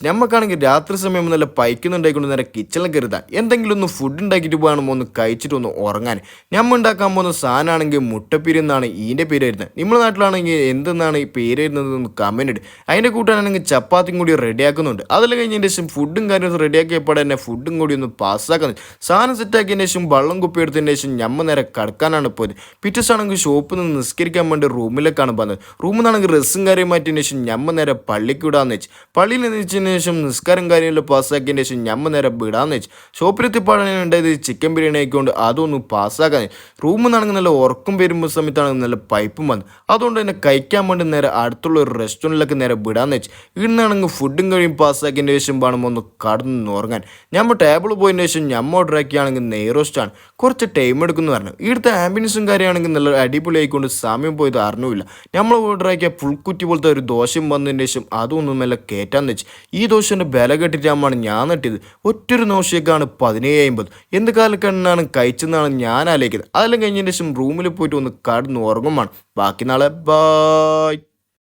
ഞമ്മക്കാണെങ്കിൽ രാത്രി സമയം നല്ല പൈക്കുന്നുണ്ടായിക്കൊണ്ട് നേരെ കിച്ചണിൽ കരുതാ എന്തെങ്കിലും ഒന്ന് ഫുഡ് ഉണ്ടാക്കിയിട്ട് പോകണം ഒന്ന് കഴിച്ചിട്ട് ഒന്ന് ഉറങ്ങാൻ. ഞമ്മ ഉണ്ടാക്കാൻ പോകുന്ന സാധനമാണെങ്കിൽ മുട്ടപ്പീര് എന്നാണ് ഇതിൻ്റെ പേര് വരുന്നത്. നമ്മുടെ നാട്ടിലാണെങ്കിൽ എന്തെന്നാണ് ഈ പേര് വരുന്നത് ഒന്ന് കമൻറ്റ് ഇട്. അതിൻ്റെ കൂട്ടാണെങ്കിൽ ചപ്പാത്തിയും കൂടി റെഡിയാക്കുന്നുണ്ട്. അതെല്ലാം കഴിഞ്ഞതിന് ശേഷം ഫുഡും കാര്യങ്ങളും റെഡിയാക്കിയപ്പോൾ തന്നെ ഫുഡും കൂടി ഒന്ന് പാസ്സാക്കുന്നത്. സാധനം സെറ്റാക്കിയതിന് ശേഷം വെള്ളം കുപ്പി എടുത്തതിന് ശേഷം ഞമ്മ നേരെ കിടക്കാനാണ് പോയത്. പിറ്റേസാണെങ്കിൽ ഷോപ്പിൽ നിന്ന് നിസ്കരിക്കാൻ വേണ്ടി റൂമിലേക്കാണ് വന്നത്. റൂമിൽ നിന്നാണെങ്കിൽ ഡ്രസ്സും കാര്യം മാറ്റിയതിന് ശേഷം ഞമ്മ നേരെ പള്ളിക്ക് വിടാന്ന് വെച്ച്. പള്ളിയിൽ നിന്ന് ശേഷം നിസ്കാരം കാര്യമെല്ലാം പാസ്സാക്കിയതിന് ശേഷം ഞമ്മ നേരെ വിടാന്ന് വെച്ച്. ഷോപ്പിലെത്തിപ്പാടാണ് ഉണ്ടായത് ചിക്കൻ ബിരിയാണി ആയിക്കൊണ്ട് അതൊന്ന് പാസ്സാക്കാൻ. റൂമിൽ നിന്നാണെങ്കിൽ നല്ല ഉറക്കം വരുമ്പോൾ സമയത്താണ് നല്ല പൈപ്പും വന്നത്. അതുകൊണ്ട് തന്നെ കഴിക്കാൻ വേണ്ടി നേരെ അടുത്തുള്ള ഒരു റെസ്റ്റോറൻറ്റിലേക്ക് നേരെ വിടാന്ന് വെച്ച്. ഇന്നാണെങ്കിൽ ഫുഡും കഴിയും പാസ്സാക്കിയതിന് ശേഷം വേണം ഒന്ന് കടന്ന് ഉറങ്ങാൻ. ഞമ്മ ടേബിൾ പോയതിന് ശേഷം ഞമ്മ ഓർഡർ ആക്കിയാണെങ്കിൽ നെയ് റോസ്റ്റാണ്. കുറച്ച് ടൈം എടുക്കുമെന്ന് പറഞ്ഞു. ഇവിടുത്തെ ആംബിയൻസും കാര്യമാണെങ്കിൽ നല്ല അടിപൊളിയായിക്കൊണ്ട് സമയം പോയത് അറിഞ്ഞില്ല. നമ്മൾ ഓർഡർ ആക്കിയ പുൽക്കുറ്റി പോലത്തെ ഒരു ദോശയും വന്നതിന് ശേഷം അതൊന്നും മെല്ലെ കയറ്റാന്ന് വെച്ച്. ഈ ദോശൻ്റെ വില കെട്ടിട്ടാണ് ഞാൻ നട്ടിയത്. ഒറ്റൊരു ദോശയൊക്കെയാണ് 17.50. എന്ത് കാലക്കെണ്ണാണ് കഴിച്ചെന്നാണ് ഞാൻ ആലോചിക്കുന്നത്. അതെല്ലാം കഴിഞ്ഞതിന് ശേഷം റൂമിൽ പോയിട്ട് ഒന്ന് കടന്ന് ഉറങ്ങുമാണ്. ബാക്കി നാളെ ബായ്.